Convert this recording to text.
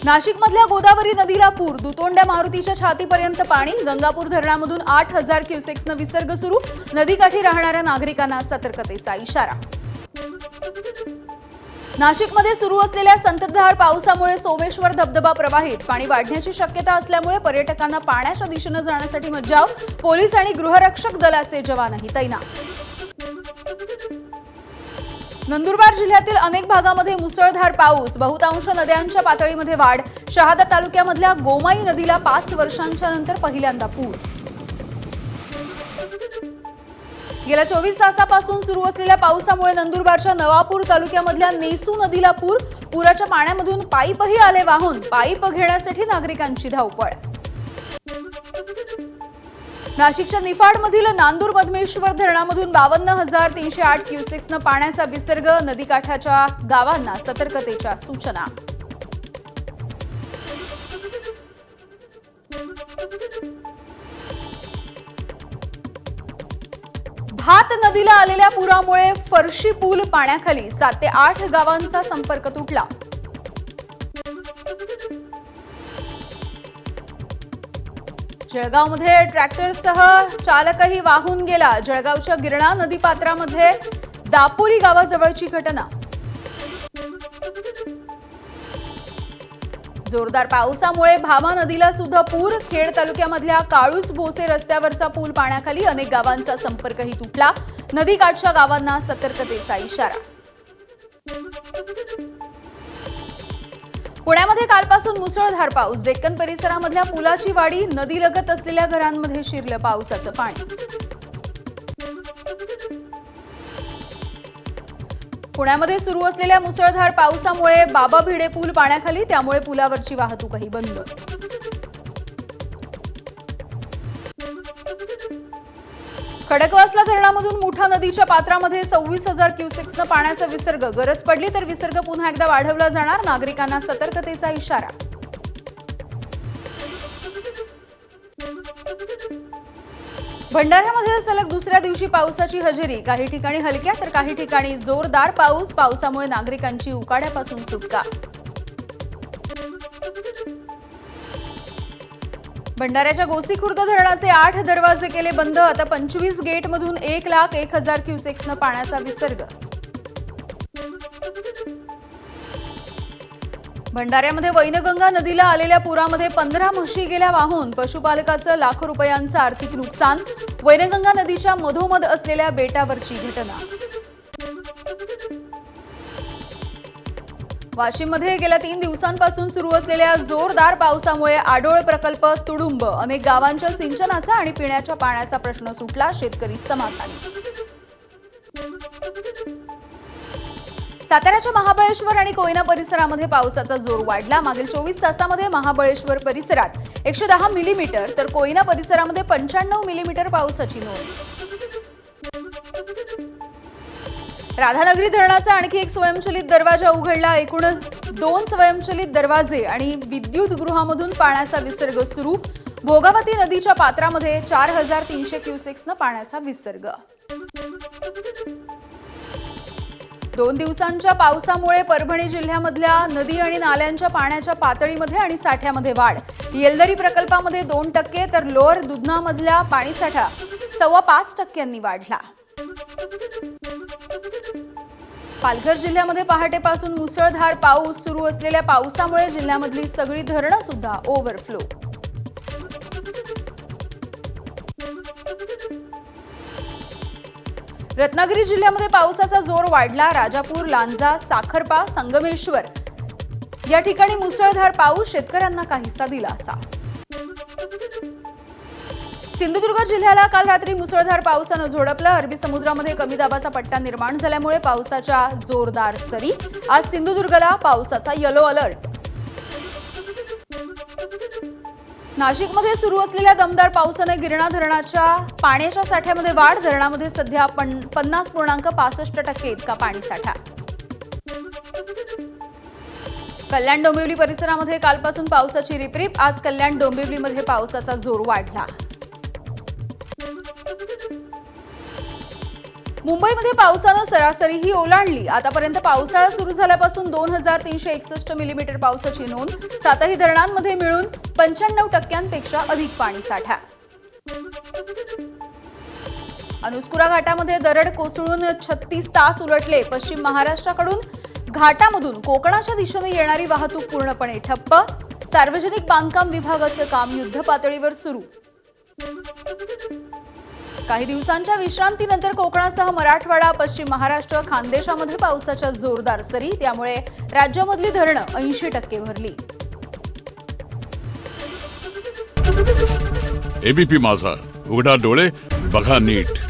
नाशिकमधल्या गोदावरी नदीला पूर, दुतोंड्या मारुतीच्या छातीपर्यंत पाणी, गंगापूर धरणामधून 8,000 क्युसेक्सनं विसर्ग सुरू, नदीकाठी राहणाऱ्या नागरिकांना सतर्कतेचा इशारा. नाशिकमध्ये सुरू असलेल्या संततधार पावसामुळे सोमेश्वर धबधबा प्रवाहित, पाणी वाढण्याची शक्यता असल्यामुळे पर्यटकांना पाण्याच्या दिशेने जाण्यासाठी मज्जाव, पोलीस आणि गृहरक्षक दलाचे जवानही तैनात. नंदुरबार जिल्ह्यातील अनेक भागामध्ये मुसळधार पाऊस, बहुतांश नद्यांच्या पातळीमध्ये वाढ, शहादा तालुक्यामधल्या गोमाई नदीला 5 वर्षांच्या नंतर पहिल्यांदा पूर. गेल्या 24 तासापासून सुरू असलेल्या पावसामुळे नंदुरबारच्या नवापूर तालुक्यामधल्या नेसू नदीला पूर, पुराच्या पाण्यामधून पाईपही आले वाहून, पाईप घेण्यासाठी नागरिकांची धावपळ. नाशिकच्या निफाडमधील नांदूर पद्मेश्वर धरणामधून 52,308 क्युसेक्सनं पाण्याचा विसर्ग, नदीकाठाच्या गावांना सतर्कतेच्या सूचना. भात नदीला आलेल्या पुरामुळे फरशी पूल पाण्याखाली, 7 ते 8 गावांचा संपर्क तुटला. जळगावमध्ये ट्रॅक्टरसह चालकही वाहून गेला. जळगावच्या गिरणा नदीपात्रामध्ये दापोरी गावाजवळची घटना. जोरदार पावसामुळे भामा नदीला सुद्धा पूर, खेड तालुक्यामधल्या काळूस भोसे रस्त्यावरचा पूल पाण्याखाली, अनेक गावांचा संपर्कही तुटला. नदीकाठच्या गावांना सतर्कतेचा इशारा. पुण्यामध्ये कालपासून मुसळधार पाऊस, डेक्कन परिसरामधल्या पुलाची वाडी, नदीलगत असलेल्या घरांमध्ये शिरलं पावसाचं पाणी. पुण्यामध्ये सुरू असलेल्या मुसळधार पावसामुळे बाबा भिडे पूल पाण्याखाली, त्यामुळे पुलावरची वाहतूकही बंद. खडकवासला धरणामधून मुठा नदीच्या पात्रामध्ये 26,000 क्युसेक्सनं पाण्याचा विसर्ग, गरज पडली तर विसर्ग पुन्हा एकदा वाढवला जाणार, नागरिकांना सतर्कतेचा इशारा. भंडाऱ्यामध्ये सलग दुसऱ्या दिवशी पावसाची हजेरी, काही ठिकाणी हलक्या तर काही ठिकाणी जोरदार पाऊस, पावसामुळे नागरिकांची उकाड्यापासून सुटका. भंडाऱ्याच्या गोसीखुर्द धरणाचे 8 दरवाजे केले बंद, आता 25 गेटमधून 1,01,000 क्युसेक्सनं पाण्याचा विसर्ग. भंडाऱ्यामध्ये वैनगंगा नदीला आलेल्या पुरामध्ये 15 म्हशी गेल्या वाहून, पशुपालकाचं लाखो रुपयांचं आर्थिक नुकसान. वैनगंगा नदीच्या मधोमध असलेल्या बेटावरची घटना. वाशिममध्ये गेल्या 3 दिवसांपासून सुरू असलेल्या जोरदार पावसामुळे आडोळ प्रकल्प तुडुंब, अनेक गावांच्या सिंचनाचा आणि पिण्याच्या पाण्याचा प्रश्न सुटला, शेतकरी समाधानी. साताऱ्याच्या महाबळेश्वर आणि कोयना परिसरामध्ये पावसाचा जोर वाढला. मागील 24 तासामध्ये महाबळेश्वर परिसरात 110 मिलीमीटर तर कोयना परिसरामध्ये 95 मिलीमीटर पावसाची नोंद. राधानगरी धरणाचा आणखी एक स्वयंचलित दरवाजा उघडला. एकूण 2 स्वयंचलित दरवाजे आणि विद्युत गृहामधून पाण्याचा विसर्ग सुरू. भोगावती नदीच्या पात्रामध्ये 4,300 क्युसेक्सनं पाण्याचा विसर्ग. 2 दिवसांच्या पावसामुळे परभणी जिल्ह्यामधल्या नदी आणि नाल्यांच्या पाण्याच्या पातळीमध्ये आणि साठ्यामध्ये वाढ. येलदरी प्रकल्पामध्ये 2% तर लोअर दुधनामधला पाणीसाठा 5.25% वाढला. पालघर जिल्ह्यामध्ये पहाटेपासून मुसळधार पाऊस सुरू असलेल्या पावसामुळे जिल्ह्यामधली सगळी धरणं सुद्धा ओव्हरफ्लो. रत्नागिरी जिल्ह्यामध्ये पावसाचा जोर वाढला. राजापूर, लांजा, साखरपा, संगमेश्वर या ठिकाणी मुसळधार पाऊस, शेतकऱ्यांना काहीसा दिलासा. सिंधुदुर्ग जिल्ह्याला काल रात्री मुसळधार पावसानं झोडपलं. अरबी समुद्रामध्ये कमी दाबाचा पट्टा निर्माण झाल्यामुळे पावसाच्या जोरदार सरी. आज सिंधुदुर्गला पावसाचा येलो अलर्ट. नाशिकमध्ये सुरू असलेल्या दमदार पावसाने गिरणा धरणाच्या पाण्याच्या साठ्यामध्ये वाढ. धरणामध्ये सध्या 50.65% इतका पाणीसाठा. कल्याण डोंबिवली परिसरामध्ये कालपासून पावसाची रिपरिप. आज कल्याण डोंबिवलीमध्ये पावसाचा जोर वाढला. मुंबईमध्ये पावसानं सरासरीही ओलांडली. आतापर्यंत पावसाळा सुरू झाल्यापासून 2361 मिलीमीटर पावसाची नोंद. 7ही धरणांमध्ये मिळून 95% अधिक पाणीसाठा. अनुस्कुरा घाटामध्ये दरड कोसळून 36 तास उलटले. पश्चिम महाराष्ट्राकडून घाटामधून कोकणाच्या दिशेने येणारी वाहतूक पूर्णपणे ठप्प. सार्वजनिक बांधकाम विभागाचं काम युद्धपातळीवर सुरू. काही दिवसांच्या विश्रांतीनंतर कोकणासह मराठवाडा, पश्चिम महाराष्ट्र, खानदेशामध्ये पावसाच्या जोरदार सरी. त्यामुळे राज्यामधली धरणं 80% भरली. एबीपी माझा, उघडा डोळे बघा नीट.